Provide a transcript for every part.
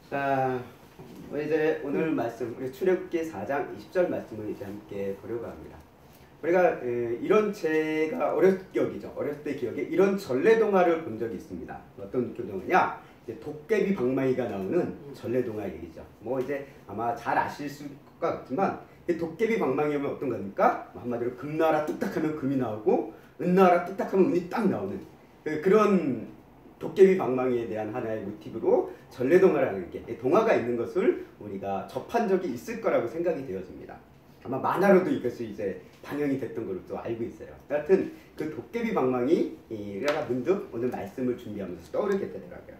자, 이제 오늘 말씀, 우리 출애굽기 4장 20절 말씀을 이제 함께 보려고 합니다. 우리가 이런 제가 어렸을 때 기억에 이런 전래동화를 본 적이 있습니다. 어떤 교동화냐? 이제 도깨비 방망이가 나오는 전래동화 얘기죠. 뭐 이제 아마 잘 아실 것 같지만 도깨비 방망이면 어떤 겁니까? 한마디로 금나라 뚝딱하면 금이 나오고 은나라 뚝딱하면 은이 딱 나오는 그런 도깨비 방망이에 대한 하나의 모티브로 전래동화라는 게 동화가 있는 것을 우리가 접한 적이 있을 거라고 생각이 되어집니다. 아마 만화로도 이것이 이제 방영이 됐던 걸로 또 알고 있어요. 하여튼 그 도깨비 방망이가 문득 오늘 말씀을 준비하면서 떠오르게 되더라고요.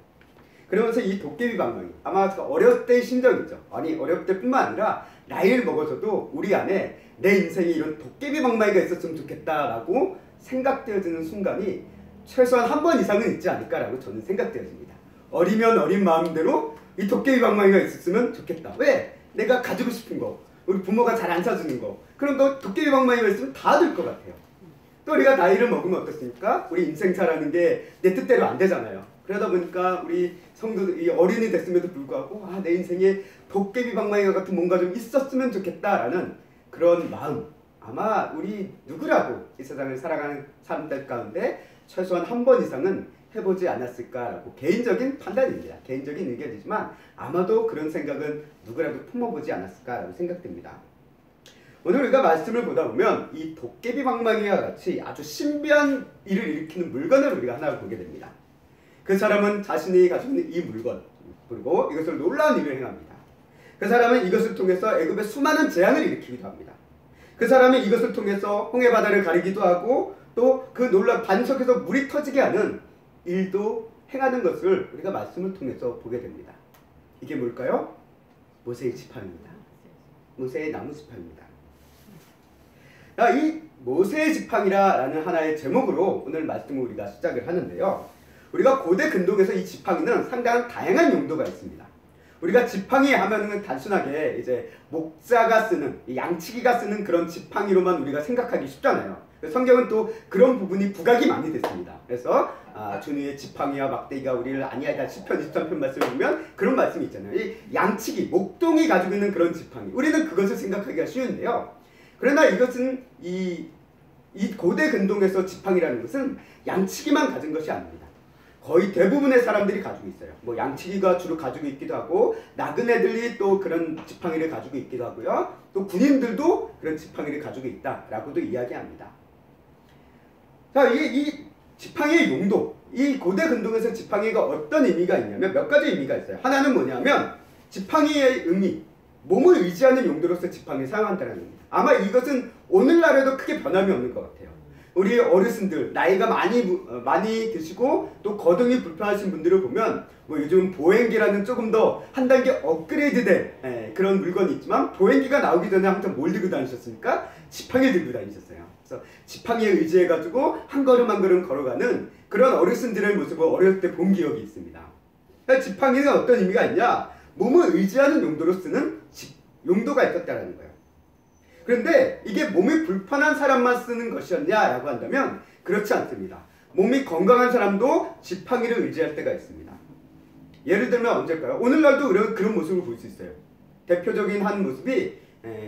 그러면서 이 도깨비 방망이 아마 어렸을 때의 심정이죠. 아니 어렸을 때뿐만 아니라 나이를 먹어서도 우리 안에 내 인생에 이런 도깨비 방망이가 있었으면 좋겠다라고 생각되어지는 순간이 최소한 한 번 이상은 있지 않을까라고 저는 생각되어집니다. 어리면 어린 마음대로 이 도깨비 방망이가 있었으면 좋겠다. 왜? 내가 가지고 싶은 거, 우리 부모가 잘 안 사주는 거, 그런 거 도깨비 방망이가 있으면 다 될 것 같아요. 또 우리가 나이를 먹으면 어떻습니까? 우리 인생 살아가는 게 내 뜻대로 안 되잖아요. 그러다 보니까 우리 성도들이 어린이 됐음에도 불구하고 내 인생에 도깨비 방망이와 같은 뭔가 좀 있었으면 좋겠다라는 그런 마음, 아마 우리 누구라도 이 세상을 살아가는 사람들 가운데 최소한 한 번 이상은 해보지 않았을까라고 개인적인 판단입니다. 개인적인 의견이지만 아마도 그런 생각은 누구라도 품어보지 않았을까라고 생각됩니다. 오늘 우리가 말씀을 보다 보면 이 도깨비 방망이와 같이 아주 신비한 일을 일으키는 물건을 우리가 하나 보게 됩니다. 그 사람은 자신이 가지고 있는 이 물건, 그리고 이것을 놀라운 일을 행합니다. 그 사람은 이것을 통해서 애굽에 수많은 재앙을 일으키기도 합니다. 그 사람이 이것을 통해서 홍해바다를 가리기도 하고 또 그 놀라운 반석에서 물이 터지게 하는 일도 행하는 것을 우리가 말씀을 통해서 보게 됩니다. 이게 뭘까요? 모세의 지팡이입니다. 모세의 나무 지팡이입니다. 이 모세의 지팡이라는 하나의 제목으로 오늘 말씀을 우리가 시작을 하는데요. 우리가 고대 근동에서 이 지팡이는 상당한 다양한 용도가 있습니다. 우리가 지팡이 하면은 단순하게 이제 목자가 쓰는, 양치기가 쓰는 그런 지팡이로만 우리가 생각하기 쉽잖아요. 성경은 또 그런 부분이 부각이 많이 됐습니다. 그래서 주님의 지팡이와 막대기가 우리를 안위하다 시편 23편 말씀을 보면 그런 말씀이 있잖아요. 이 양치기, 목동이 가지고 있는 그런 지팡이, 우리는 그것을 생각하기가 쉬운데요. 그러나 이것은 이 고대 근동에서 지팡이라는 것은 양치기만 가진 것이 아닙니다. 거의 대부분의 사람들이 가지고 있어요. 뭐 양치기가 주로 가지고 있기도 하고 나그네들이 또 그런 지팡이를 가지고 있기도 하고요. 또 군인들도 그런 지팡이를 가지고 있다라고도 이야기합니다. 자, 이 지팡이의 용도, 이 고대 근동에서 지팡이가 어떤 의미가 있냐면 몇 가지 의미가 있어요. 하나는 뭐냐면 지팡이의 의미, 몸을 의지하는 용도로서 지팡이를 사용한다는 겁니다. 아마 이것은 오늘날에도 크게 변함이 없는 것 같아요. 우리 어르신들, 나이가 많이 드시고 또 거동이 불편하신 분들을 보면 뭐 요즘 보행기라는 조금 더 한 단계 업그레이드된 그런 물건이 있지만 보행기가 나오기 전에 항상 뭘 들고 다니셨습니까? 지팡이를 들고 다니셨어요. 그래서 지팡이에 의지해가지고 한 걸음 한 걸음 걸어가는 그런 어르신들의 모습을 어렸을 때 본 기억이 있습니다. 지팡이는 어떤 의미가 있냐? 몸을 의지하는 용도로 쓰는 용도가 있었다는 거예요. 그런데 이게 몸이 불편한 사람만 쓰는 것이었냐라고 한다면 그렇지 않습니다. 몸이 건강한 사람도 지팡이를 의지할 때가 있습니다. 예를 들면 언제일까요? 오늘날도 그런 모습을 볼 수 있어요. 대표적인 한 모습이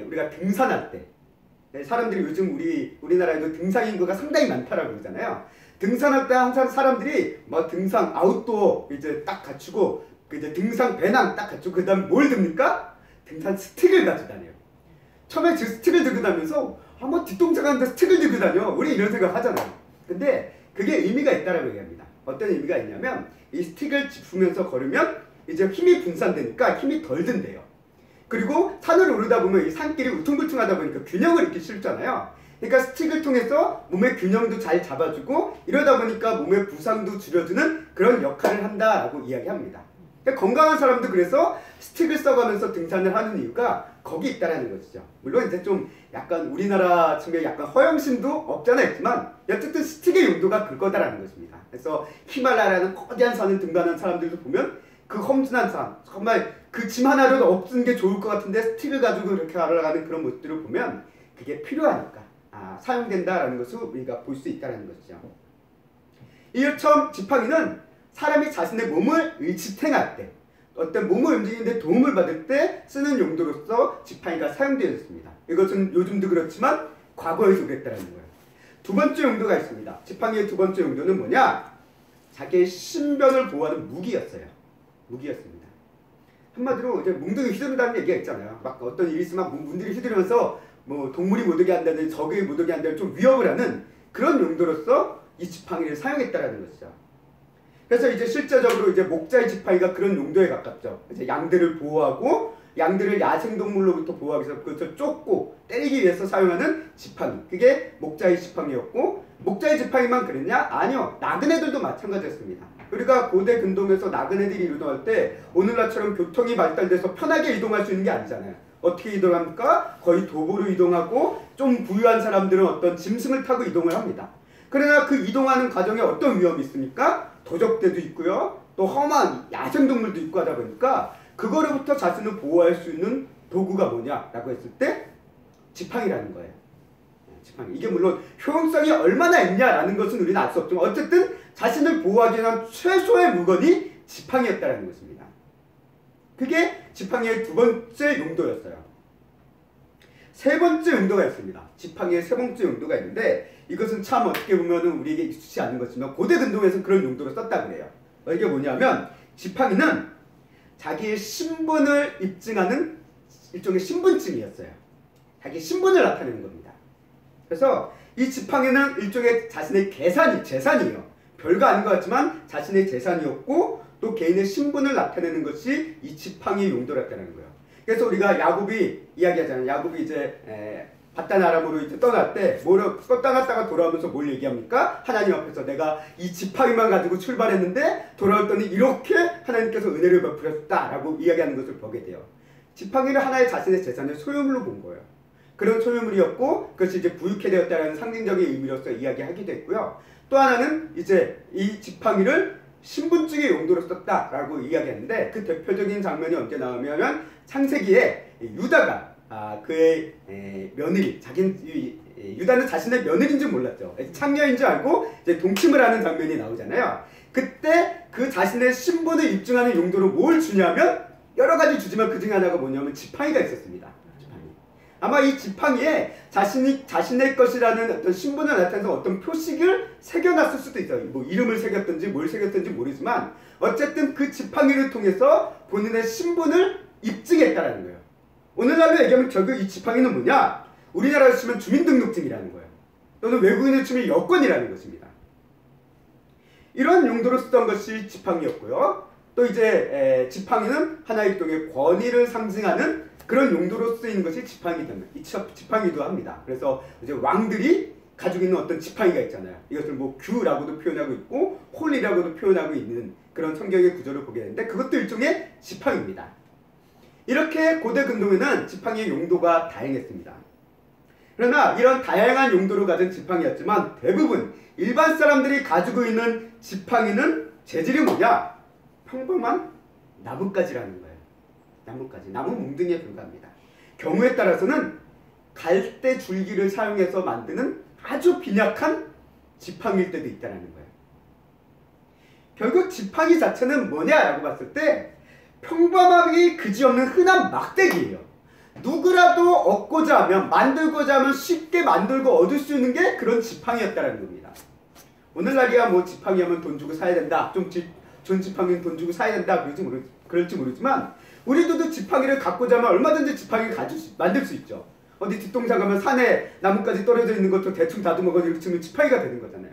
우리가 등산할 때 사람들이 요즘 우리나라에도 등산 인구가 상당히 많다라고 그러잖아요. 등산할 때 항상 사람들이 뭐 등산 아웃도어 이제 딱 갖추고 이제 등산 배낭 딱 갖추고 그다음에 뭘 듭니까? 등산 스틱을 가지고 다녀요. 처음에 저 스틱을 들고 다니면서 뭐 뒷동작하는데 스틱을 들고 다녀. 우리 이런 생각 하잖아요. 근데 그게 의미가 있다라고 얘기합니다. 어떤 의미가 있냐면 이 스틱을 짚으면서 걸으면 이제 힘이 분산되니까 힘이 덜 든대요. 그리고 산을 오르다 보면 이 산길이 우퉁불퉁하다 보니까 균형을 잃기 쉽잖아요. 그러니까 스틱을 통해서 몸의 균형도 잘 잡아주고 이러다 보니까 몸의 부상도 줄여주는 그런 역할을 한다라고 이야기합니다. 건강한 사람도 그래서 스틱을 써가면서 등산을 하는 이유가 거기 있다라는 것이죠. 물론 이제 좀 약간 우리나라 측면에 약간 허영심도 없잖아 있지만 어쨌든 스틱의 용도가 그거다라는 것입니다. 그래서 히말라야라는 거대한 산을 등반한 사람들도 보면 그 험준한 산, 정말 그 짐 하나라도 없는 게 좋을 것 같은데 스틱을 가지고 이렇게 올라가는 그런 모습들을 보면 그게 필요하니까 사용된다라는 것을 우리가 볼 수 있다는 것이죠. 이처럼 지팡이는 사람이 자신의 몸을 지탱할 때 어떤 몸을 움직이는데 도움을 받을 때 쓰는 용도로서 지팡이가 사용되었습니다. 이것은 요즘도 그렇지만 과거에도 그랬다는 거예요. 두 번째 용도가 있습니다. 지팡이의 두 번째 용도는 뭐냐? 자기의 신변을 보호하는 무기였어요. 무기였습니다. 한마디로 이제 뭉둥이 휘두른다는 얘기가 있잖아요. 막 어떤 일이 있으면 뭉둥이 휘두르면서 뭐 동물이 못 오게 한다든지 적이 못 오게 한다든지 좀 위협을 하는 그런 용도로서 이 지팡이를 사용했다라는 것이죠. 그래서 이제 실제적으로 이제 목자의 지팡이가 그런 용도에 가깝죠. 이제 양들을 보호하고 양들을 야생동물로부터 보호하기 위해서 그것을 쫓고 때리기 위해서 사용하는 지팡이. 그게 목자의 지팡이였고, 목자의 지팡이만 그랬냐? 아니요. 나그네들도 마찬가지였습니다. 우리가 고대 근동에서 나그네들이 이동할 때 오늘날처럼 교통이 발달돼서 편하게 이동할 수 있는 게 아니잖아요. 어떻게 이동합니까? 거의 도보로 이동하고 좀 부유한 사람들은 어떤 짐승을 타고 이동을 합니다. 그러나 그 이동하는 과정에 어떤 위험이 있습니까? 도적대도 있고요. 또 험한 야생동물도 있고 하다 보니까 그거로부터 자신을 보호할 수 있는 도구가 뭐냐라고 했을 때 지팡이라는 거예요. 지팡이. 이게 물론 효용성이 얼마나 있냐라는 것은 우리는 알 수 없지만 어쨌든 자신을 보호하기 위한 최소의 물건이 지팡이였다는 것입니다. 그게 지팡이의 두 번째 용도였어요. 세 번째 용도가 있습니다. 지팡이의 세 번째 용도가 있는데 이것은 참 어떻게 보면 우리에게 익숙치 않은 것이지만 고대 근동에서 그런 용도로 썼다 그래요. 이게 뭐냐면 지팡이는 자기의 신분을 입증하는 일종의 신분증이었어요. 자기 신분을 나타내는 겁니다. 그래서 이 지팡이는 일종의 자신의 재산이에요. 별거 아닌 것 같지만 자신의 재산이었고 또 개인의 신분을 나타내는 것이 이 지팡이의 용도였다는 거예요. 그래서 우리가 야곱이 이야기하잖아요. 야곱이 이제 바단 아람으로 이제 떠날 때 떠났다가 돌아오면서 뭘 얘기합니까? 하나님 앞에서 내가 이 지팡이만 가지고 출발했는데 돌아왔더니 이렇게 하나님께서 은혜를 베풀었다라고 이야기하는 것을 보게 돼요. 지팡이를 하나의 자신의 재산의 소유물로 본 거예요. 그런 소유물이었고 그것이 이제 부유케 되었다는 상징적인 의미로서 이야기하기도 했고요. 또 하나는 이제 이 지팡이를 신분증의 용도로 썼다라고 이야기했는데 그 대표적인 장면이 언제 나오냐면 창세기에 유다가 그의 며느리, 유다는 자신의 며느리인 줄 몰랐죠. 창녀인 줄 알고 이제 동침을 하는 장면이 나오잖아요. 그때 그 자신의 신분을 입증하는 용도로 뭘 주냐면 여러 가지 주지만 그 중에 하나가 뭐냐면 지팡이가 있었습니다. 아마 이 지팡이에 자신의 것이라는 어떤 신분을 나타내서 어떤 표식을 새겨놨을 수도 있어요. 뭐 이름을 새겼든지 뭘 새겼든지 모르지만 어쨌든 그 지팡이를 통해서 본인의 신분을 입증했다라는 거예요. 오늘날로 얘기하면 결국 이 지팡이는 뭐냐? 우리나라로 치면 주민등록증이라는 거예요. 또는 외국인을 치면 여권이라는 것입니다. 이런 용도로 쓰던 것이 지팡이였고요. 또 이제 지팡이는 하나의 일종의 권위를 상징하는 그런 용도로 쓰이는 것이 지팡이도 합니다. 그래서 이제 왕들이 가지고 있는 어떤 지팡이가 있잖아요. 이것을 뭐 규라고도 표현하고 있고 홀이라고도 표현하고 있는 그런 성경의 구조를 보게 되는데 그것도 일종의 지팡이입니다. 이렇게 고대 근동에는 지팡이의 용도가 다양했습니다. 그러나 이런 다양한 용도를 가진 지팡이였지만 대부분 일반 사람들이 가지고 있는 지팡이는 재질이 뭐냐? 평범한 나뭇가지라는 거예요. 나무 뭉둥이에 불과합니다. 경우에 따라서는 갈대 줄기를 사용해서 만드는 아주 빈약한 지팡이일 때도 있다는 거예요. 결국 지팡이 자체는 뭐냐라고 봤을 때 평범하기 그지없는 흔한 막대기예요. 누구라도 얻고자 하면 만들고자 하면 쉽게 만들고 얻을 수 있는 게 그런 지팡이였다는 겁니다. 오늘날이야 뭐 지팡이 하면 돈 주고 사야 된다. 좋은 지팡이는 돈 주고 사야 된다. 그럴지 모르지만 우리도 지팡이를 갖고자 하면 얼마든지 지팡이를 만들 수 있죠. 어디 뒷동산 가면 산에 나뭇가지 떨어져 있는 것도 대충 다듬어가지고 이렇게 치면 지팡이가 되는 거잖아요.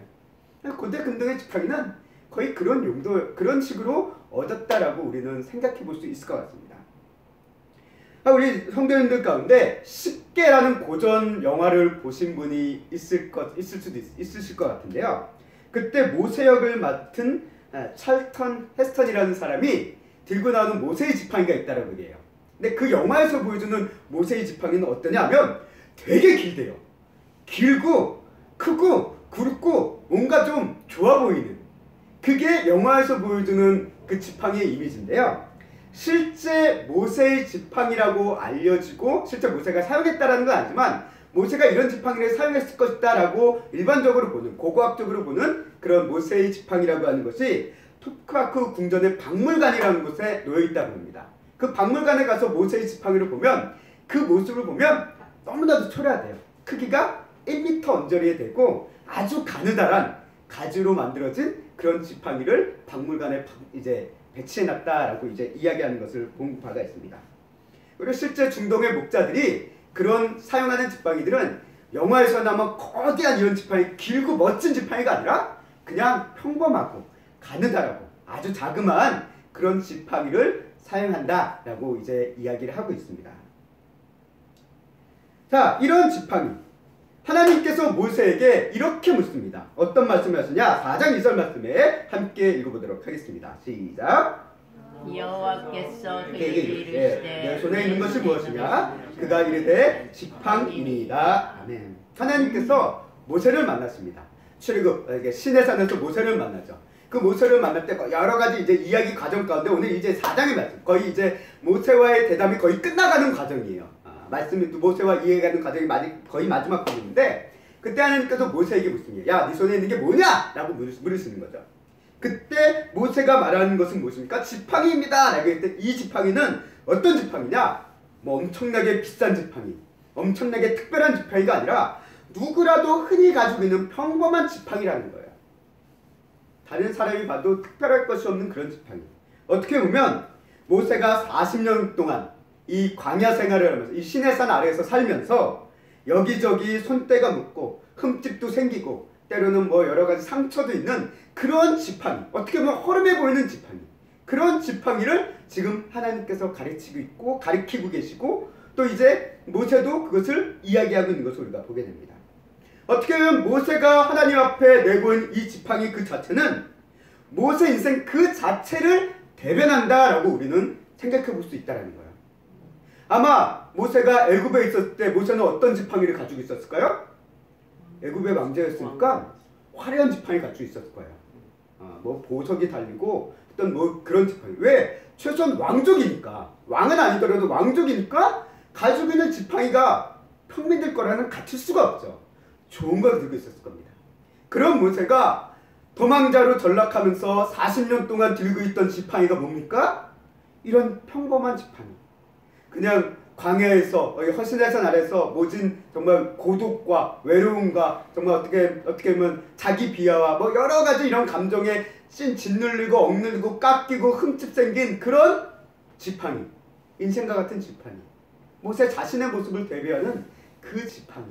고대 근동의 지팡이는 거의 그런 식으로 얻었다라고 우리는 생각해 볼 수 있을 것 같습니다. 우리 성도님들 가운데 십계라는 고전 영화를 보신 분이 있으실 것 같은데요. 그때 모세 역을 맡은 찰턴 헤스턴이라는 사람이 들고 나오는 모세의 지팡이가 있다라고 얘기해요. 근데 그 영화에서 보여주는 모세의 지팡이는 어떠냐면 되게 길대요. 길고 크고 굵고 뭔가 좀 좋아 보이는 그게 영화에서 보여주는 그 지팡이의 이미지인데요. 실제 모세의 지팡이라고 알려지고 실제 모세가 사용했다라는 건 아니지만 모세가 이런 지팡이를 사용했을 것이다 라고 일반적으로 보는 고고학적으로 보는 그런 모세의 지팡이라고 하는 것이 토크와크 궁전의 박물관이라는 곳에 놓여 있다고 합니다. 그 박물관에 가서 모세의 지팡이를 보면 그 모습을 보면 너무나도 초라해요. 크기가 1m 언저리에 되고 아주 가느다란 가지로 만들어진 그런 지팡이를 박물관에 이제 배치해놨다라고 이제 이야기하는 것을 본 바가 있습니다. 그리고 실제 중동의 목자들이 그런 사용하는 지팡이들은 영화에서나마 거대한 이런 지팡이, 길고 멋진 지팡이가 아니라 그냥 평범하고 가느다라고 아주 자그마한 그런 지팡이를 사용한다라고 이제 이야기를 하고 있습니다. 자, 이런 지팡이 하나님께서 모세에게 이렇게 묻습니다. 어떤 말씀을 하시냐? 4장 2절 말씀에 함께 읽어보도록 하겠습니다. 시작. 여호와께서 그에게 내 이르시되 손에 있는 것이 무엇이냐? 그가 이르되 지팡이니이다. 아멘. 하나님께서 모세를 만났습니다. 출애굽 시내산에서 모세를 만나죠. 그 모세를 만날 때 여러 가지 이제 이야기 과정 가운데 오늘 이제 4장의 말씀, 거의 이제 모세와의 대담이 거의 끝나가는 과정이에요. 말씀이 또 모세와 이해가는 과정이 거의 마지막 부분인데 그때 하나님께서 모세에게 묻습니다. 야, 네 손에 있는 게 뭐냐? 라고 물으시는 거죠. 그때 모세가 말하는 것은 무엇입니까? 지팡이입니다. 라고 했을 때 이 지팡이는 어떤 지팡이냐? 뭐 엄청나게 비싼 지팡이, 엄청나게 특별한 지팡이가 아니라 누구라도 흔히 가지고 있는 평범한 지팡이라는 거예요. 다른 사람이 봐도 특별할 것이 없는 그런 지팡이. 어떻게 보면 모세가 40년 동안 이 광야 생활을 하면서 이 시내산 아래에서 살면서 여기저기 손때가 묻고 흠집도 생기고 때로는 뭐 여러 가지 상처도 있는 그런 지팡이, 어떻게 보면 허름해 보이는 지팡이, 그런 지팡이를 지금 하나님께서 가르치고 계시고 또 이제 모세도 그것을 이야기하고 있는 것을 우리가 보게 됩니다. 어떻게 보면 모세가 하나님 앞에 내보인 이 지팡이 그 자체는 모세 인생 그 자체를 대변한다라고 우리는 생각해 볼 수 있다는 거예요. 아마 모세가 애굽에 있었을 때 모세는 어떤 지팡이를 가지고 있었을까요? 애굽의 왕자였으니까 화려한 지팡이 가지고 있었을 거예요. 뭐 보석이 달리고 어떤 뭐 그런 지팡이. 왜? 최소한 왕족이니까, 왕은 아니더라도 왕족이니까 가지고 있는 지팡이가 평민들 거라는 같을 수가 없죠. 좋은 걸 들고 있었을 겁니다. 그런 모세가 도망자로 전락하면서 40년 동안 들고 있던 지팡이가 뭡니까? 이런 평범한 지팡이. 그냥 광야에서 허신해산 아래서 모진 정말 고독과 외로움과 정말 어떻게 보면 자기 비하와 뭐 여러 가지 이런 감정에 짓눌리고 억눌리고 깎이고 흠집 생긴 그런 지팡이, 인생과 같은 지팡이, 모세 자신의 모습을 대비하는 그 지팡이,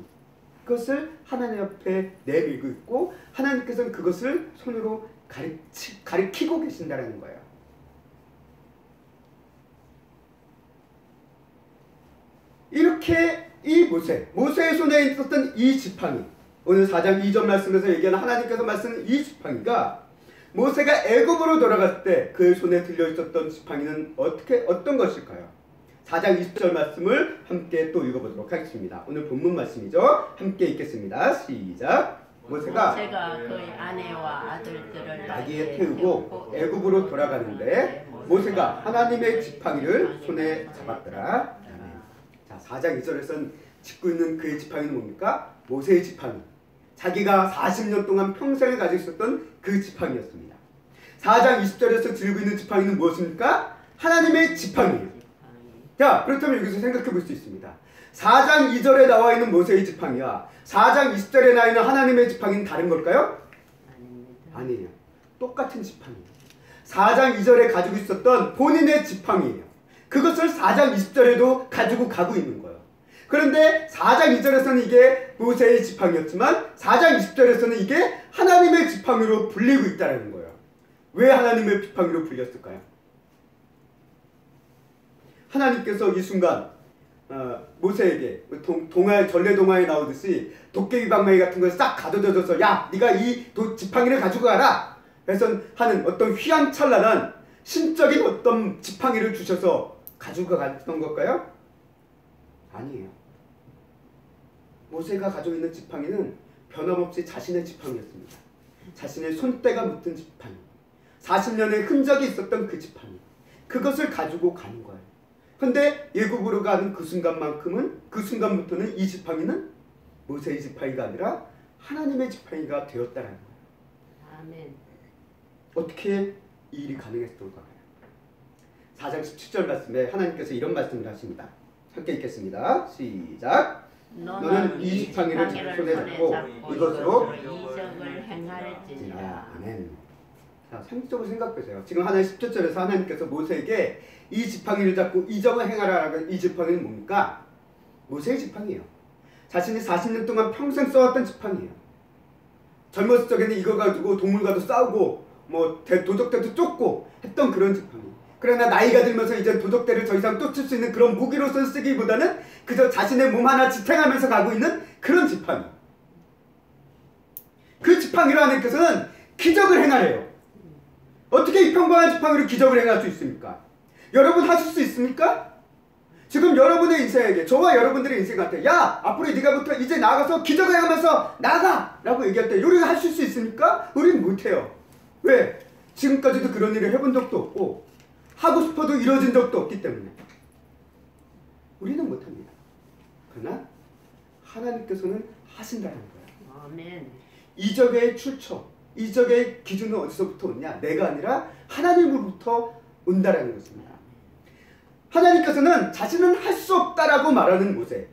그것을 하나님 앞에 내밀고 있고 하나님께서는 그것을 손으로 가리키고 계신다는 거예요. 이렇게 이 모세의 손에 있었던 이 지팡이, 오늘 4장 2절 말씀에서 얘기하는 하나님께서 말씀하는 이 지팡이가 모세가 애굽으로 돌아갔을 때 그의 손에 들려 있었던 지팡이는 어떤 것일까요? 4장 20절 말씀을 함께 또 읽어보도록 하겠습니다. 오늘 본문 말씀이죠. 함께 읽겠습니다. 시작. 모세가 그의 아내와 아들들을 나귀에 태우고 애굽으로 돌아가는데 모세가 하나님의 지팡이를 손에 잡았더라. 자, 4장 2절에서는 짚고 있는 그의 지팡이는 뭡니까? 모세의 지팡이. 자기가 40년 동안 평생을 가지고 있었던 그 지팡이였습니다. 4장 20절에서 들고 있는 지팡이는 무엇입니까? 하나님의 지팡이예요. 자, 그렇다면 여기서 생각해 볼 수 있습니다. 4장 2절에 나와 있는 모세의 지팡이와 4장 20절에 나와 있는 하나님의 지팡이는 다른 걸까요? 아니에요. 똑같은 지팡이에요. 4장 2절에 가지고 있었던 본인의 지팡이에요. 그것을 4장 20절에도 가지고 가고 있는 거예요. 그런데 4장 2절에서는 이게 모세의 지팡이였지만 4장 20절에서는 이게 하나님의 지팡이로 불리고 있다는 거예요. 왜 하나님의 지팡이로 불렸을까요? 하나님께서 이 순간 모세에게 전래동화에 나오듯이 도깨비 방망이 같은 걸 싹 가져다줘서 야, 네가 이 지팡이를 가지고 가라 그래서 하는 어떤 휘황찬란한 신적인 어떤 지팡이를 주셔서 가지고 갔던 걸까요? 아니에요. 모세가 가지고 있는 지팡이는 변함없이 자신의 지팡이였습니다. 자신의 손때가 묻은 지팡이, 40년의 흔적이 있었던 그 지팡이, 그것을 가지고 가는 거예요. 근데 예굽으로 가는 그 순간부터는 이 지팡이는 모세의 지팡이가 아니라 하나님의 지팡이가 되었다는 거예요. 아멘. 어떻게 이 일이 가능했을까요? 4장 17절 말씀에 하나님께서 이런 말씀을 하십니다. 함께 읽겠습니다. 시작. 너는 이 지팡이를 손에 잡고 이것으로 이적을 행할지니라. 아멘. 자, 상식적으로 생각해보세요. 지금 하나님 17절에서 하나님께서 모세에게 이 지팡이를 잡고 이적을 행하라라는 이 지팡이는 뭡니까? 모세의 지팡이에요. 자신이 40년 동안 평생 써왔던 지팡이에요. 젊었을 적에는 이거 가지고 동물과도 싸우고 뭐 도적대도 쫓고 했던 그런 지팡이. 그러나 나이가 들면서 이제 도적대를 더 이상 쫓을 수 있는 그런 무기로서 쓰기보다는 그저 자신의 몸 하나 지탱하면서 가고 있는 그런 지팡이. 그 지팡이로 하나님께서는 기적을 행하래요. 어떻게 이 평범한 지팡이로 기적을 행할 수 있습니까? 여러분 하실 수 있습니까? 지금 여러분의 인생에게, 저와 여러분들의 인생한테 야 앞으로 네가부터 이제 나가서 기적을 행하면서 나가! 라고 얘기할 때 우리가 하실 수 있습니까? 우리는 못해요. 왜? 지금까지도 그런 일을 해본 적도 없고 하고 싶어도 이루어진 적도 없기 때문에 우리는 못합니다. 그러나 하나님께서는 하신다는 거예요. 아멘. 이적의 출처, 이적의 기준은 어디서부터 오냐? 내가 아니라 하나님으로부터 온다라는 것입니다. 하나님께서는 자신은 할 수 없다라고 말하는 모세.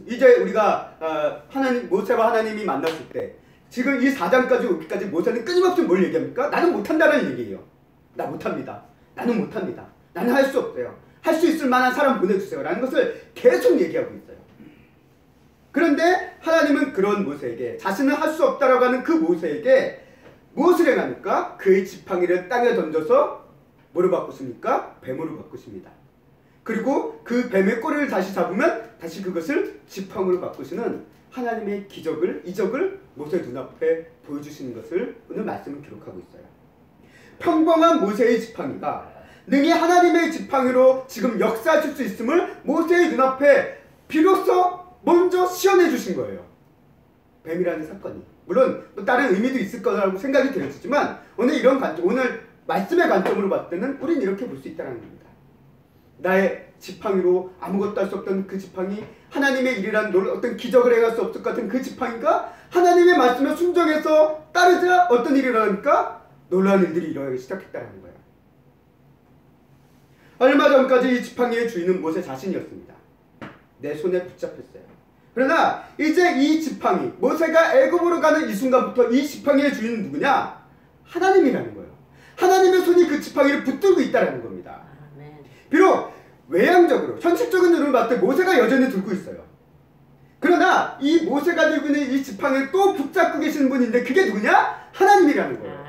이제 우리가 모세와 하나님이 만났을 때 지금 이 4장까지 오기까지 모세는 끊임없이 뭘 얘기합니까? 나는 못한다는 얘기예요. 나 못합니다. 나는 못합니다. 나는 할 수 없어요. 할 수 있을 만한 사람 보내주세요. 라는 것을 계속 얘기하고 있어요. 그런데 하나님은 그런 모세에게, 자신은 할 수 없다라고 하는 그 모세에게 무엇을 행합니까? 그의 지팡이를 땅에 던져서 뭐로 바꾸십니까? 뱀으로 바꾸십니다. 그리고 그 뱀의 꼬리를 다시 잡으면 다시 그것을 지팡이로 바꾸시는 하나님의 이적을 모세 눈앞에 보여주시는 것을 오늘 말씀은 기록하고 있어요. 평범한 모세의 지팡이가 능히 하나님의 지팡이로 지금 역사하실 수 있음을 모세의 눈앞에 비로소 먼저 시연해 주신 거예요. 뱀이라는 사건이. 물론 또 다른 의미도 있을 거라고 생각이 되었지만 오늘 말씀의 관점으로 봤을 때는 우리는 이렇게 볼 수 있다는 겁니다. 나의 지팡이로 아무것도 할 수 없던 그 지팡이, 하나님의 일이란 어떤 기적을 행할 수 없을 것 같은 그 지팡이가 하나님의 말씀에 순종해서 따르자 어떤 일이 일어납니까? 놀라운 일들이 일어나기 시작했다는 거예요. 얼마 전까지 이 지팡이의 주인은 모세 자신이었습니다. 내 손에 붙잡혔어요. 그러나 이제 이 지팡이, 모세가 애굽으로 가는 이 순간부터 이 지팡이의 주인은 누구냐? 하나님이라는 거예요. 하나님의 손이 그 지팡이를 붙들고 있다는 겁니다. 비록 외향적으로, 현실적인 눈으로 봤을 때 모세가 여전히 들고 있어요. 그러나 이 모세가 들고 있는 이 지팡이를 또 붙잡고 계시는 분인데 그게 누구냐? 하나님이라는 거예요.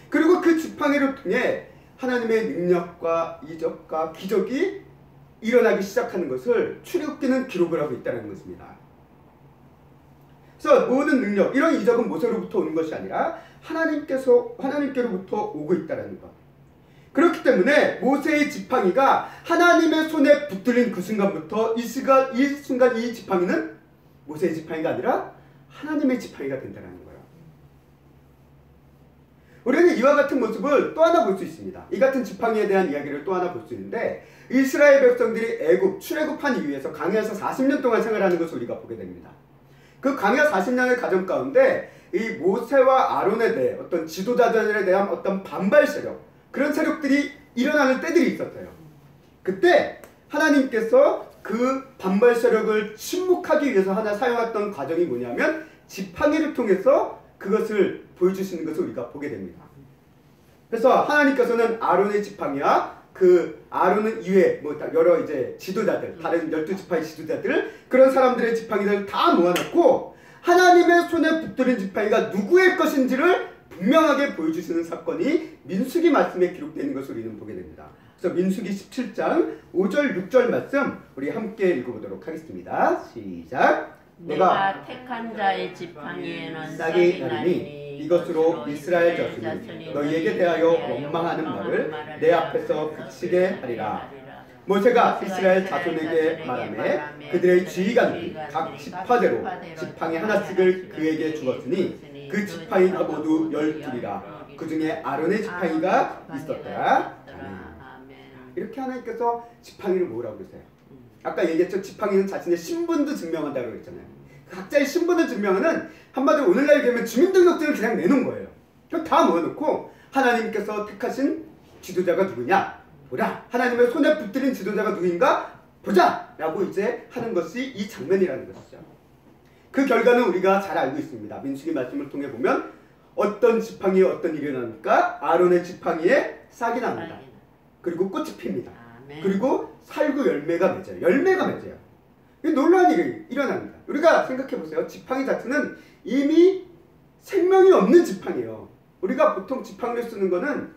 그리고 그 지팡이를 통해 하나님의 능력과 이적과 기적이 일어나기 시작하는 것을 출애굽기는 기록을 하고 있다는 것입니다. 그래서 모든 능력, 이런 이적은 모세로부터 오는 것이 아니라 하나님께로부터 오고 있다는 것. 그렇기 때문에 모세의 지팡이가 하나님의 손에 붙들린 그 순간부터 이 순간 이 지팡이는 모세의 지팡이가 아니라 하나님의 지팡이가 된다는 거예요. 우리는 이와 같은 모습을 또 하나 볼 수 있습니다. 이 같은 지팡이에 대한 이야기를 또 하나 볼 수 있는데 이스라엘 백성들이 출애굽한 이후에서 광야에서 40년 동안 생활하는 것을 우리가 보게 됩니다. 그 광야 40년의 과정 가운데 이 모세와 아론에 대해 어떤 지도자들에 대한 어떤 반발 세력, 그런 세력들이 일어나는 때들이 있었어요. 그때 하나님께서 그 반발 세력을 침묵하기 위해서 하나 사용했던 과정이 뭐냐면 지팡이를 통해서 그것을 보여주시는 것을 우리가 보게 됩니다. 그래서 하나님께서는 아론의 지팡이와 그 아론은 이외에 여러 이제 지도자들, 다른 12지파의 지도자들, 그런 사람들의 지팡이들을 다 모아놓고 하나님의 손에 붙들린 지팡이가 누구의 것인지를 분명하게 보여주시는 사건이 민수기 말씀에 기록되어 있는 것을 우리는 보게 됩니다. 그래서 민수기 17장 5절 6절 말씀 우리 함께 읽어보도록 하겠습니다. 시작. 내가 택한 자의 지팡이에는 싹이 나리니 이것으로 이스라엘 자손이 너희에게 대하여 원망하는 말을 내 앞에서 그치게 하리라. 모세가 이스라엘 자손에게 말하매 그들의 지휘관들이 각 지파대로 지팡이 하나씩을 그에게 주었으니 그 지팡이가 모두 12이라. 그 중에 아론의 지팡이가 있었더라. 이렇게 하나님께서 지팡이를 뭐라고 그러세요? 아까 얘기했죠. 지팡이는 자신의 신분도 증명한다고 그랬잖아요. 각자의 신분을 증명하는, 한마디로 오늘날 얘기하면 주민등록증을 그냥 내놓은 거예요. 그럼 다 모아놓고 하나님께서 택하신 지도자가 누구냐 보라. 하나님의 손에 붙들린 지도자가 누구인가 보자 라고 이제 하는 것이 이 장면이라는 것이죠. 그 결과는 우리가 잘 알고 있습니다. 민수기 말씀을 통해 보면 어떤 지팡이에 어떤 일이 일어납니까? 아론의 지팡이에 싹이 납니다. 그리고 꽃이 핍니다. 그리고 살구 열매가 맺어요. 열매가 맺어요. 놀라운 일이 일어납니다. 우리가 생각해 보세요. 지팡이 자체는 이미 생명이 없는 지팡이에요. 우리가 보통 지팡이를 쓰는 거는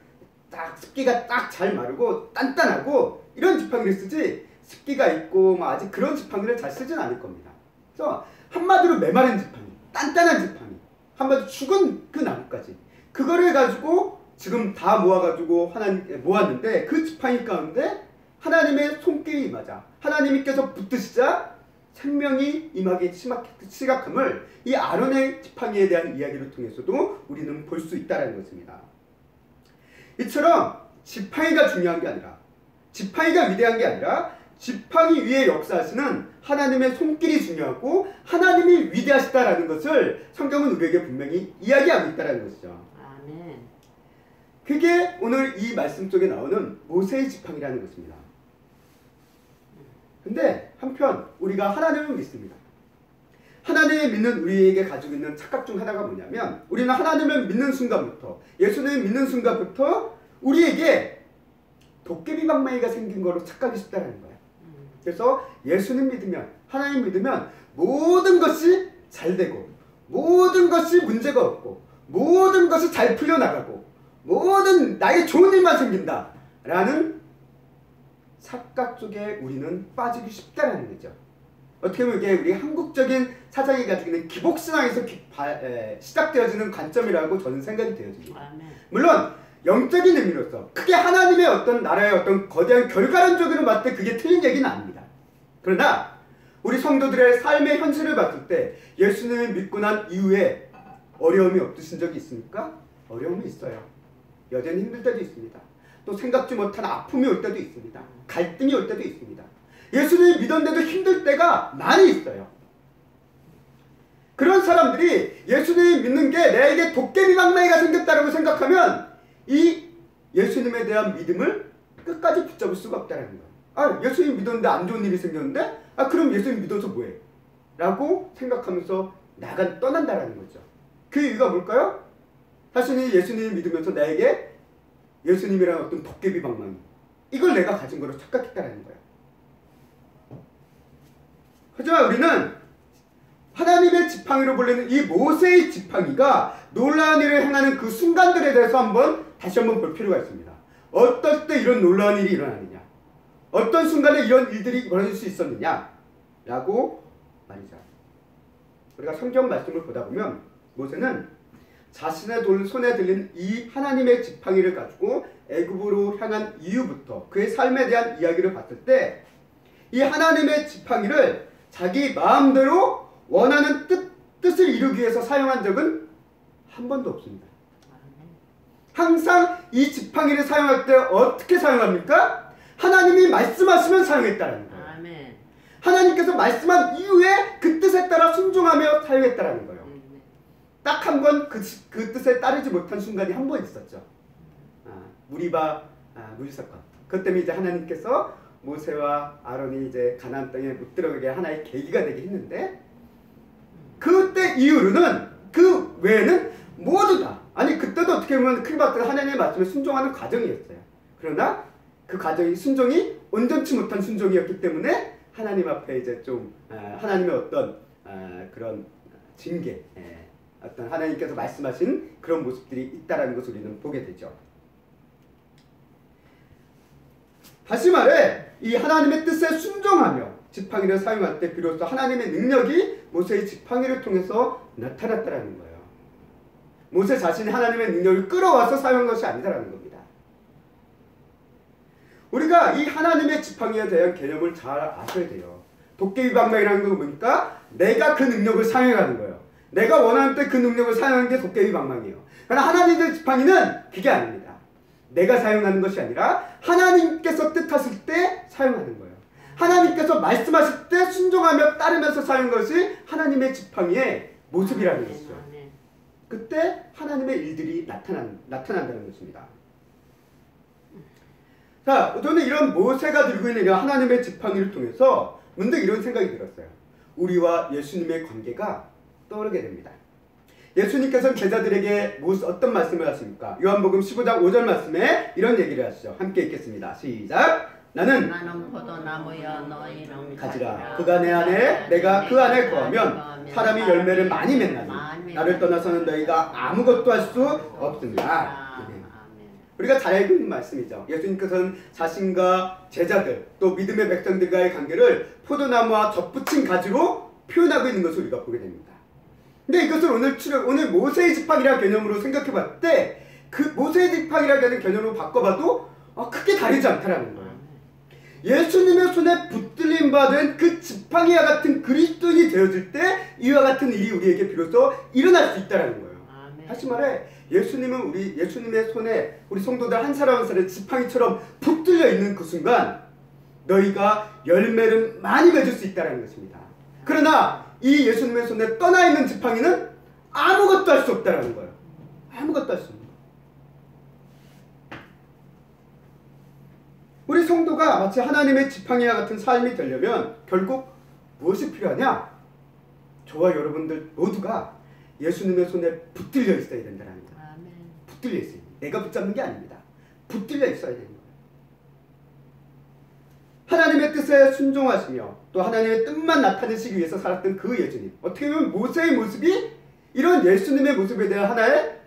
딱 습기가 딱 잘 마르고 단단하고 이런 지팡이를 쓰지, 습기가 있고 아직 그런 지팡이를 잘 쓰진 않을 겁니다. 그래서 한마디로 메마른 지팡이, 단단한 지팡이, 한마디로 죽은 그 나무까지, 그거를 가지고 지금 다 모아가지고 하나님 모았는데, 그 지팡이 가운데 하나님의 손길이 임하자, 하나님께서 붙드시자 생명이 임하기 시작함을 이 아론의 지팡이에 대한 이야기를 통해서도 우리는 볼 수 있다는 것입니다. 이처럼 지팡이가 중요한 게 아니라, 지팡이가 위대한 게 아니라 지팡이 위에 역사하시는 하나님의 손길이 중요하고 하나님이 위대하시다라는 것을 성경은 우리에게 분명히 이야기하고 있다는 것이죠. 아멘. 그게 오늘 이 말씀 속에 나오는 모세의 지팡이라는 것입니다. 근데 한편 우리가 하나님을 믿습니다. 하나님을 믿는 우리에게 가지고 있는 착각 중 하나가 뭐냐면, 우리는 하나님을 믿는 순간부터, 예수님을 믿는 순간부터 우리에게 도깨비 방망이가 생긴 거로 착각이 쉽다는 거예요. 그래서 예수님 믿으면, 하나님 믿으면 모든 것이 잘 되고, 모든 것이 문제가 없고, 모든 것이 잘 풀려나가고, 모든 나의 좋은 일만 생긴다 라는 착각 속에 우리는 빠지기 쉽다는 거죠. 어떻게 보면 이게 우리 한국적인 사상이 가지고 있는 기복신앙에서 시작되어지는 관점이라고 저는 생각이 되어집니다. 물론 영적인 의미로서 크게 하나님의 어떤 나라의 어떤 거대한 결과론적으로 봤을 때 그게 틀린 얘기는 아닙니다. 그러나 우리 성도들의 삶의 현실을 봤을 때 예수님을 믿고 난 이후에 어려움이 없으신 적이 있습니까? 어려움이 있어요. 여전히 힘들 때도 있습니다. 또 생각지 못한 아픔이 올 때도 있습니다. 갈등이 올 때도 있습니다. 예수님을 믿었는데도 힘들 때가 많이 있어요. 그런 사람들이 예수님을 믿는 게 내게 도깨비 방망이가 생겼다고 생각하면 이 예수님에 대한 믿음을 끝까지 붙잡을 수가 없다는 거예요. 예수님 믿었는데 안 좋은 일이 생겼는데 그럼 예수님 믿어서 뭐해? 라고 생각하면서 떠난다라는 거죠. 그 이유가 뭘까요? 자신이 예수님을 믿으면서 나에게 예수님이라는 어떤 도깨비 방망이, 이걸 내가 가진 거로 착각했다는 거예요. 하지만 우리는 하나님의 지팡이로 불리는 이 모세의 지팡이가 놀라운 일을 행하는 그 순간들에 대해서 다시 한번 볼 필요가 있습니다. 어떨 때 이런 놀라운 일이 일어나느냐, 어떤 순간에 이런 일들이 벌어질 수 있었느냐 라고 말이죠. 우리가 성경 말씀을 보다 보면 모세는 자신의 손에 들린 이 하나님의 지팡이를 가지고 애굽으로 향한 이유부터 그의 삶에 대한 이야기를 봤을 때 이 하나님의 지팡이를 자기 마음대로 원하는 뜻을 이루기 위해서 사용한 적은 한 번도 없습니다. 항상 이 지팡이를 사용할 때 어떻게 사용합니까? 하나님이 말씀하시면 사용했다는 거예요. 하나님께서 말씀한 이후에 그 뜻에 따라 순종하며 사용했다는 거예요. 딱 한 번 그 뜻에 따르지 못한 순간이 한 번 있었죠. 무리바 물 사건. 그것 때문에 이제 하나님께서 모세와 아론이 이제 가나안 땅에 못 들어가게 하나의 계기가 되게 했는데, 그때 이후로는 그 외에는 모두 다, 그때도 어떻게 보면 크리바트가 하나님의 말씀에 순종하는 과정이었어요. 그러나 그 과정이 순종이 온전치 못한 순종이었기 때문에 하나님 앞에 이제 좀 하나님의 어떤 그런 징계, 어떤 하나님께서 말씀하신 그런 모습들이 있다라는 것을 우리는 보게 되죠. 다시 말해 이 하나님의 뜻에 순종하며 지팡이를 사용할 때 비로소 하나님의 능력이 모세의 지팡이를 통해서 나타났다라는 거예요. 모세 자신이 하나님의 능력을 끌어와서 사용한 것이 아니다라는 겁니다. 우리가 이 하나님의 지팡이에 대한 개념을 잘 아셔야 돼요. 도깨비 방망이라는 건 뭡니까? 내가 그 능력을 사용하는 거예요. 내가 원하는 때 그 능력을 사용하는 게 도깨비 방망이에요. 그러나 하나님의 지팡이는 그게 아닙니다. 내가 사용하는 것이 아니라 하나님께서 뜻하실 때 사용하는 거예요. 하나님께서 말씀하실 때 순종하며 따르면서 사용하는 것이 하나님의 지팡이의 모습이라는 것이죠. 그때 하나님의 일들이 나타난다는 것입니다. 자, 저는 이런 모세가 들고 있는 이런 하나님의 지팡이를 통해서 문득 이런 생각이 들었어요. 우리와 예수님의 관계가 떠오르게 됩니다. 예수님께서는 제자들에게 어떤 말씀을 하십니까? 요한복음 15장 5절 말씀에 이런 얘기를 하시죠. 함께 읽겠습니다. 시작! 나는 포도나무여 너희는 가지라. 그가 내 안에 내가 그 안에 거하면 사람이 열매를 많이 맺나니 나를 떠나서는 너희가 아무것도 할 수 없습니다. 우리가 잘 알고 있는 말씀이죠. 예수님께서는 자신과 제자들 또 믿음의 백성들과의 관계를 포도나무와 덧붙인 가지로 표현하고 있는 것을 우리가 보게 됩니다. 근데 이것을 오늘 모세의 지팡이라는 개념으로 생각해 봤을 때 그 모세의 지팡이라는 개념으로 바꿔봐도 크게 다르지 않다라는 거예요. 예수님의 손에 붙들림 받은 그 지팡이와 같은 그리스도인이 되어질 때 이와 같은 일이 우리에게 비로소 일어날 수 있다는 거예요. 다시 말해 예수님은 예수님의 손에 우리 성도들 한 사람 한 사람의 지팡이처럼 붙들려 있는 그 순간 너희가 열매를 많이 맺을 수 있다는 것입니다. 그러나 이 예수님의 손에 떠나 있는 지팡이는 아무것도 할 수 없다는 거예요. 아무것도 할 수 없는 거예요. 우리 성도가 마치 하나님의 지팡이와 같은 삶이 되려면 결국 무엇이 필요하냐? 저와 여러분들 모두가 예수님의 손에 붙들려 있어야 된다는 거예요. 붙들려 있어요. 내가 붙잡는 게 아닙니다. 붙들려 있어야 되는 거예요. 하나님의 뜻에 순종하시며 또 하나님의 뜻만 나타내시기 위해서 살았던 그 예수님. 어떻게 보면 모세의 모습이 이런 예수님의 모습에 대한 하나의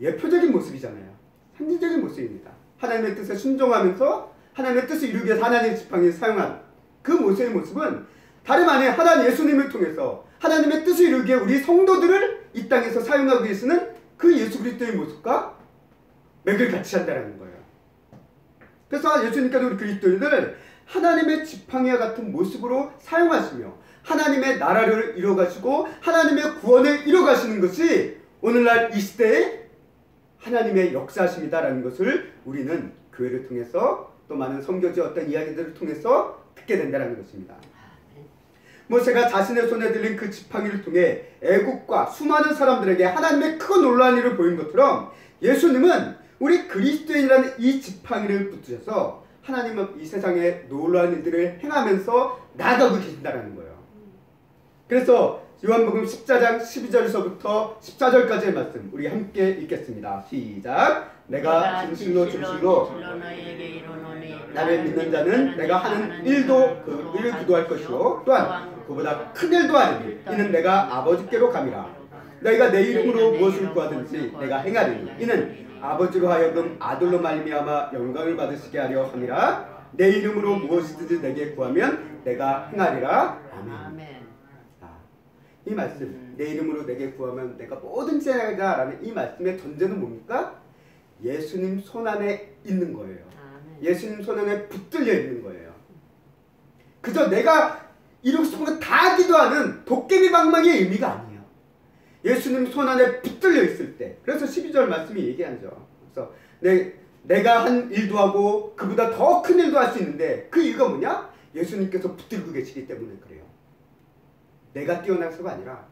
예표적인 모습이잖아요. 상징적인 모습입니다. 하나님의 뜻에 순종하면서 하나님의 뜻을 이루기 위해서 하나님의 지팡이를 사용한 그 모세의 모습은 다름 아닌 하나님 예수님을 통해서 하나님의 뜻을 이루기 위해 우리 성도들을 이 땅에서 사용하기 위해서는 그 예수 그리스도의 모습과 맥을 같이 한다는 거예요. 그래서 예수님께서 우리 그리스도인을 하나님의 지팡이와 같은 모습으로 사용하시며 하나님의 나라를 이뤄가시고 하나님의 구원을 이뤄가시는 것이 오늘날 이 시대의 하나님의 역사하심이다라는 것을 우리는 교회를 통해서 또 많은 선교지 어떤 이야기들을 통해서 듣게 된다는 것입니다. 모세가 자신의 손에 들린 그 지팡이를 통해 애국과 수많은 사람들에게 하나님의 크고 놀라운 일을 보인 것처럼 예수님은 우리 그리스도인이라는 이 지팡이를 붙드셔서 하나님은 이 세상에 놀라운 일들을 행하면서 나아가고 계신다는 거예요. 그래서 요한복음 14장 12절에서부터 14절까지의 말씀 우리 함께 읽겠습니다. 시작! 내가 진실로 너희에게 이르노니 나를 믿는 자는 내가 하는 일도 그 일을 기도할 것이요 또한 그보다 큰 일도 하리니 이는 내가 아버지께로 감이라. 너희가 내 이름으로 무엇을 구하든지 내가 행하리니 이는 아버지로 하여금 아들로 말미암아 영광을 받으시게 하려 함이라. 내 이름으로 무엇이든지 내게 구하면 내가 행하리라. 아멘. 이 말씀 내 이름으로 내게 구하면 내가 뭐든지 하리라라는 이 말씀의 전제는 뭡니까? 예수님 손안에 있는 거예요. 예수님 손안에 붙들려 있는 거예요. 그저 내가 이루고 싶은 거 다 기도하는 도깨비 방망이의 의미가 아니에요. 예수님 손안에 붙들려 있을 때. 그래서 12절 말씀이 얘기하죠. 그래서 내가 한 일도 하고 그보다 더 큰 일도 할 수 있는데 그 이유가 뭐냐? 예수님께서 붙들고 계시기 때문에 그래요. 내가 뛰어나서가 아니라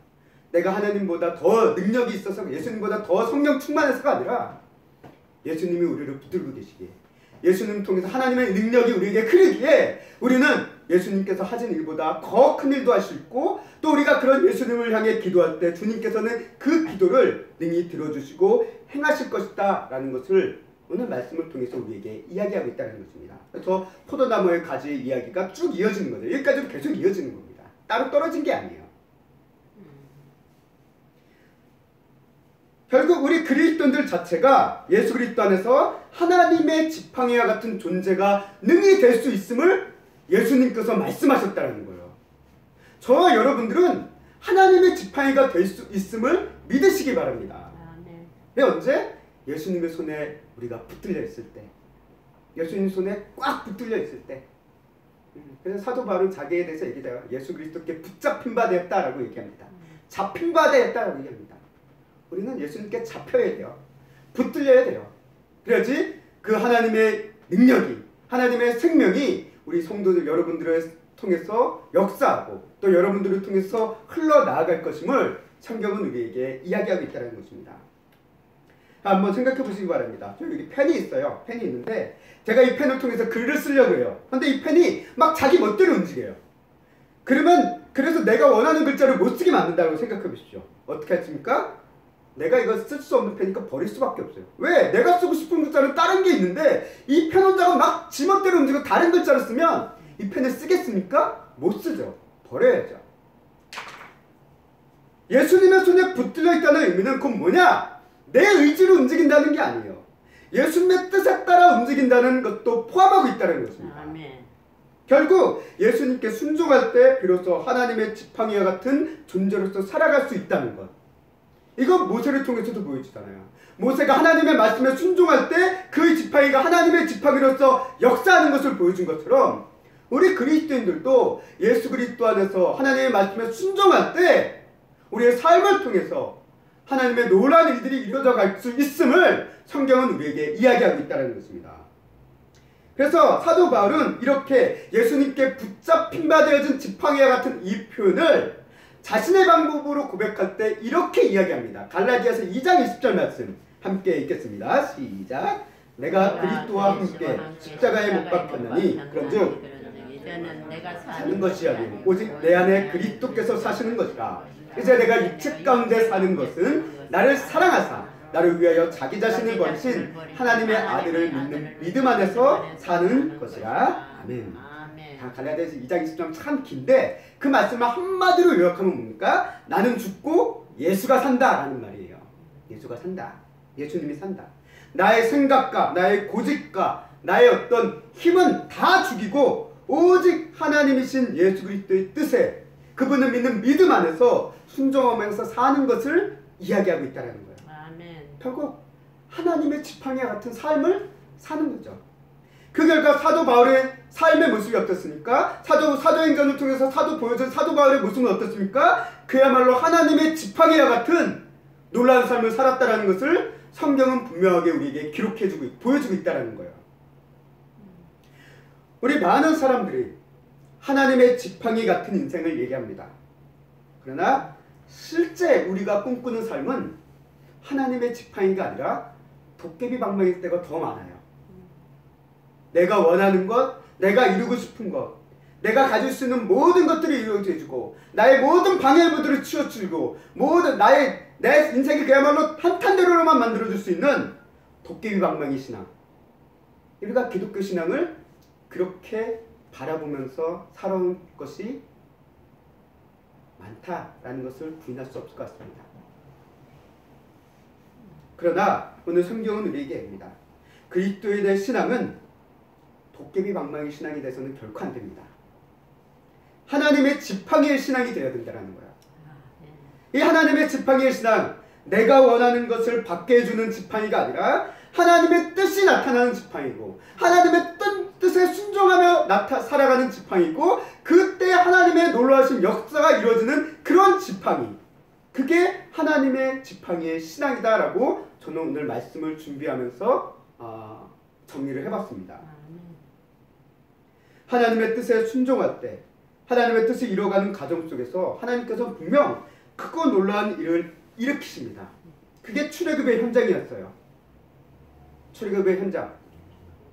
내가 하나님보다 더 능력이 있어서 예수님보다 더 성령 충만해서가 아니라 예수님이 우리를 붙들고 계시기에 예수님 통해서 하나님의 능력이 우리에게 흐르기에 우리는 예수님께서 하신 일보다 더 큰 일도 할 수 있고 또 우리가 그런 예수님을 향해 기도할 때 주님께서는 그 기도를 능히 들어주시고 행하실 것이다 라는 것을 오늘 말씀을 통해서 우리에게 이야기하고 있다는 것입니다. 그래서 포도나무의 가지의 이야기가 쭉 이어지는 거죠. 여기까지도 계속 이어지는 겁니다. 따로 떨어진 게 아니에요. 결국 우리 그리스도인들 자체가 예수 그리스도 안에서 하나님의 지팡이와 같은 존재가 능히 될 수 있음을 예수님께서 말씀하셨다는 거예요. 저와 여러분들은 하나님의 지팡이가 될 수 있음을 믿으시기 바랍니다. 왜 언제? 예수님의 손에 우리가 붙들려 있을 때, 예수님 손에 꽉 붙들려 있을 때. 그래서 사도 바울은 자기에 대해서 얘기해요. 예수 그리스도께 붙잡힌 바 되었다라고 얘기합니다. 잡힌 바 되었다라고 얘기합니다. 우리는 예수님께 잡혀야 돼요. 붙들려야 돼요. 그래야지 그 하나님의 능력이, 하나님의 생명이 우리 성도들 여러분들을 통해서 역사하고 또 여러분들을 통해서 흘러나아갈 것임을 성경은 우리에게 이야기하고 있다는 것입니다. 한번 생각해 보시기 바랍니다. 저 여기 펜이 있어요. 펜이 있는데 제가 이 펜을 통해서 글을 쓰려고 해요. 근데 이 펜이 막 자기 멋대로 움직여요. 그래서 내가 원하는 글자를 못 쓰게 만든다고 생각해 보십시오. 어떻게 하십니까? 내가 이거 쓸 수 없는 펜이니까 버릴 수밖에 없어요. 왜? 내가 쓰고 싶은 글자는 다른 게 있는데 이 펜 혼자가 막 지멋대로 움직이고 다른 글자를 쓰면 이 펜을 쓰겠습니까? 못 쓰죠. 버려야죠. 예수님의 손에 붙들려 있다는 의미는 그건 뭐냐? 내 의지로 움직인다는 게 아니에요. 예수님의 뜻에 따라 움직인다는 것도 포함하고 있다는 것입니다. 아멘. 결국 예수님께 순종할 때 비로소 하나님의 지팡이와 같은 존재로서 살아갈 수 있다는 것. 이건 모세를 통해서도 보여주잖아요. 모세가 하나님의 말씀에 순종할 때 그 지팡이가 하나님의 지팡이로서 역사하는 것을 보여준 것처럼 우리 그리스도인들도 예수 그리스도 안에서 하나님의 말씀에 순종할 때 우리의 삶을 통해서 하나님의 놀라운 일들이 이루어져 갈 수 있음을 성경은 우리에게 이야기하고 있다는 것입니다. 그래서 사도 바울은 이렇게 예수님께 붙잡힌 바 되어진 지팡이와 같은 이 표현을 자신의 방법으로 고백할 때 이렇게 이야기합니다. 갈라디아서 2장 20절 말씀 함께 읽겠습니다. 시작. 내가 그리스도와 함께 십자가에 못 박혔나니 그런즉 이제는 내가 사는 것이 아니오 오직 내 안에 그리스도께서 사시는 것이라. 이제 내가 육체 가운데 사는 것은 나를 사랑하사 나를 위하여 자기 자신을 버리신 하나님의 아들을 믿는 믿음 안에서 사는 것이라. 아멘. 다 갈라디아서 2장 20절 참 긴데 그 말씀을 한마디로 요약하면 뭡니까? 나는 죽고 예수가 산다 라는 말이에요. 예수가 산다. 예수님이 산다. 나의 생각과 나의 고집과 나의 어떤 힘은 다 죽이고 오직 하나님이신 예수 그리스도의 뜻에 그분을 믿는 믿음 안에서 순종하면서 사는 것을 이야기하고 있다는 거예요. 아멘. 결국 하나님의 지팡이와 같은 삶을 사는 거죠. 그 결과 사도 바울의 삶의 모습이 어떻습니까? 사도행전을 통해서 보여준 사도 바울의 모습은 어떻습니까? 그야말로 하나님의 지팡이와 같은 놀라운 삶을 살았다는 것을 성경은 분명하게 우리에게 보여주고 있다는 거예요. 우리 많은 사람들이 하나님의 지팡이 같은 인생을 얘기합니다. 그러나 실제 우리가 꿈꾸는 삶은 하나님의 지팡이가 아니라 도깨비 방망일 때가 더 많아요. 내가 원하는 것, 내가 이루고 싶은 것, 내가 가질 수 있는 모든 것들이 이루어져주고 나의 모든 방해물들을 치워주고 모든 내 인생이 그야말로 한탄대로로만 만들어줄 수 있는 도깨비 방망이 신앙. 우리가 기독교 신앙을 그렇게 바라보면서 살아온 것이 많다라는 것을 부인할 수 없을 것 같습니다. 그러나 오늘 성경은 우리에게 얘기합니다. 그리스도에 대한 신앙은 도깨비 방망이 신앙이 돼서는 결코 안 됩니다. 하나님의 지팡이의 신앙이 되어야 된다는 거야. 이 하나님의 지팡이의 신앙, 내가 원하는 것을 받게 해주는 지팡이가 아니라 하나님의 뜻이 나타나는 지팡이고 하나님의 뜻에 순종하며 살아가는 지팡이고 그때 하나님의 놀라우신 역사가 이루어지는 그런 지팡이, 그게 하나님의 지팡이의 신앙이다라고 저는 오늘 말씀을 준비하면서 정리를 해봤습니다. 하나님의 뜻에 순종할 때 하나님의 뜻을 이루어가는 과정 속에서 하나님께서 분명 크고 놀라운 일을 일으키십니다. 그게 출애굽의 현장이었어요. 출애굽의 현장.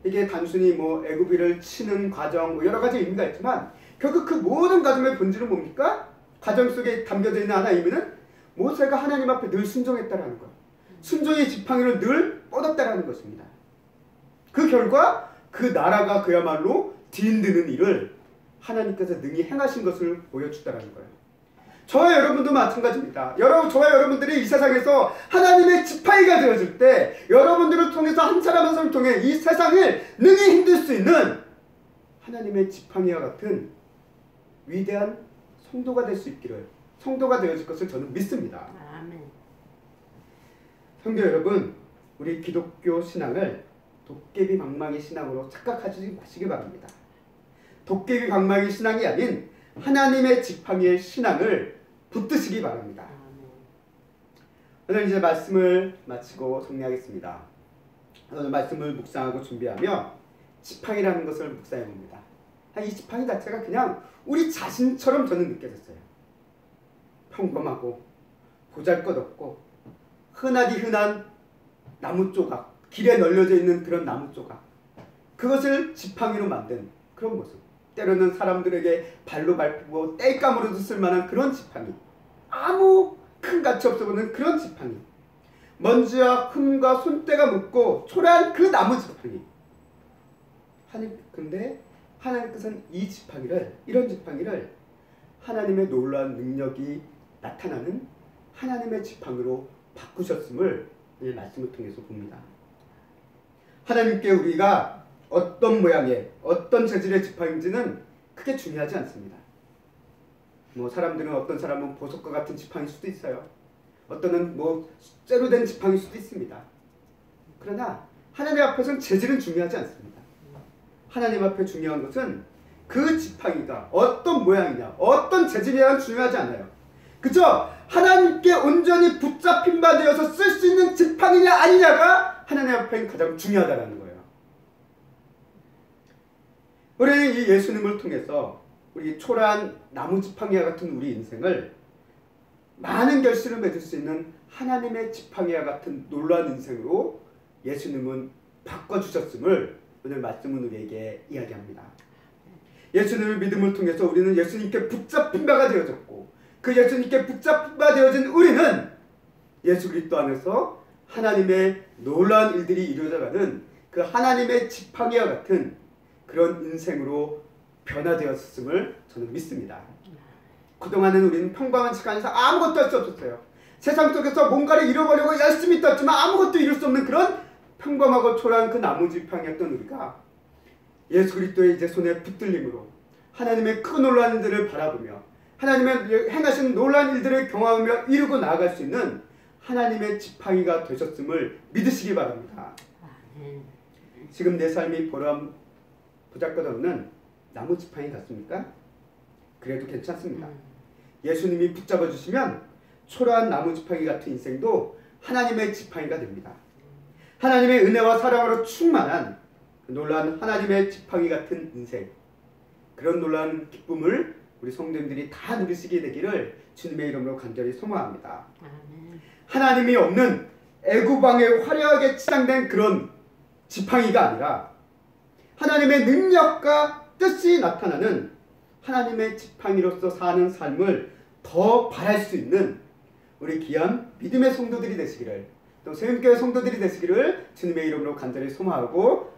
이게 단순히 애굽인을 치는 과정 여러 가지 의미가 있지만 결국 그 모든 과정의 본질은 뭡니까? 과정 속에 담겨져 있는 하나의 의미는 모세가 하나님 앞에 늘 순종했다라는 것. 순종의 지팡이를 늘 뻗었다라는 것입니다. 그 결과 그 나라가 그야말로 뒤흔드는 일을 하나님께서 능히 행하신 것을 보여주다라는 거예요. 저와 여러분도 마찬가지입니다. 저와 여러분들이 이 세상에서 하나님의 지팡이가 되어질 때 여러분들을 통해서 한 사람 한 사람을 통해 이 세상을 능히 힘들 수 있는 하나님의 지팡이와 같은 위대한 성도가 될 수 있기를, 성도가 되어질 것을 저는 믿습니다. 아멘. 성도 여러분, 우리 기독교 신앙을 도깨비 방망이 신앙으로 착각하지 마시기 바랍니다. 도깨비 방망이 신앙이 아닌 하나님의 지팡이의 신앙을 붙드시기 바랍니다. 오늘 이제 말씀을 마치고 정리하겠습니다. 오늘 말씀을 묵상하고 준비하며 지팡이라는 것을 묵상해 봅니다. 이 지팡이 자체가 그냥 우리 자신처럼 저는 느껴졌어요. 평범하고 보잘것없고 흔하디 흔한 나무 조각, 길에 널려져 있는 그런 나무 조각, 그것을 지팡이로 만든 그런 모습, 때로는 사람들에게 발로 밟고 땔감으로도 쓸만한 그런 지팡이, 아무 큰 가치 없어 보이는 그런 지팡이, 먼지와 흠과 손때가 묻고 초라한 그 나무 지팡이. 근데 하나님께서는 이 지팡이를, 이런 지팡이를 하나님의 놀라운 능력이 나타나는 하나님의 지팡이로 바꾸셨음을 이 말씀을 통해서 봅니다. 하나님께 우리가 어떤 모양의, 어떤 재질의 지팡이인지는 크게 중요하지 않습니다. 뭐 사람들은, 어떤 사람은 보석과 같은 지팡이일 수도 있어요. 어떤은 뭐 쇠로 된 지팡이일 수도 있습니다. 그러나 하나님 앞에서는 재질은 중요하지 않습니다. 하나님 앞에 중요한 것은 그 지팡이가 어떤 모양이냐, 어떤 재질이냐는 중요하지 않아요. 그저 하나님께 온전히 붙잡힌 바 되어서 쓸 수 있는 지팡이냐 아니냐가 하나님 앞에 가장 중요하다는 거예요. 우리는 이 예수님을 통해서 우리 초라한 나무 지팡이와 같은 우리 인생을 많은 결실을 맺을 수 있는 하나님의 지팡이와 같은 놀라운 인생으로 예수님은 바꿔주셨음을 오늘 말씀은 우리에게 이야기합니다. 예수님의 믿음을 통해서 우리는 예수님께 붙잡힌 바가 되어졌고, 그 예수님께 붙잡힌 바 되어진 우리는 예수 그리스도 안에서 하나님의 놀라운 일들이 이루어져가는 그 하나님의 지팡이와 같은 그런 인생으로 변화되었음을 저는 믿습니다. 그동안은 우리는 평범한 시간에서 아무것도 할 수 없었어요. 세상 속에서 뭔가를 이뤄보려고 열심히 떴지만 아무것도 이룰 수 없는 그런 평범하고 초라한 그 나무 지팡이였던 우리가 예수 그리스도의 이제 손에 붙들림으로 하나님의 큰 놀라운 일들을 바라보며 하나님의 행하신 놀라운 일들을 경험하며 이루고 나아갈 수 있는 하나님의 지팡이가 되셨음을 믿으시기 바랍니다. 지금 내 삶이 보잘것없는 나무 지팡이 같습니까? 그래도 괜찮습니다. 예수님이 붙잡아 주시면 초라한 나무 지팡이 같은 인생도 하나님의 지팡이가 됩니다. 하나님의 은혜와 사랑으로 충만한 놀라운 하나님의 지팡이 같은 인생, 그런 놀라운 기쁨을 우리 성도님들이 다 누리시게 되기를 주님의 이름으로 간절히 소망합니다. 하나님이 없는 애구방에 화려하게 치장된 그런 지팡이가 아니라 하나님의 능력과 뜻이 나타나는 하나님의 지팡이로서 사는 삶을 더 바랄 수 있는 우리 귀한 믿음의 성도들이 되시기를, 또 세움교회 성도들이 되시기를 주님의 이름으로 간절히 소망하고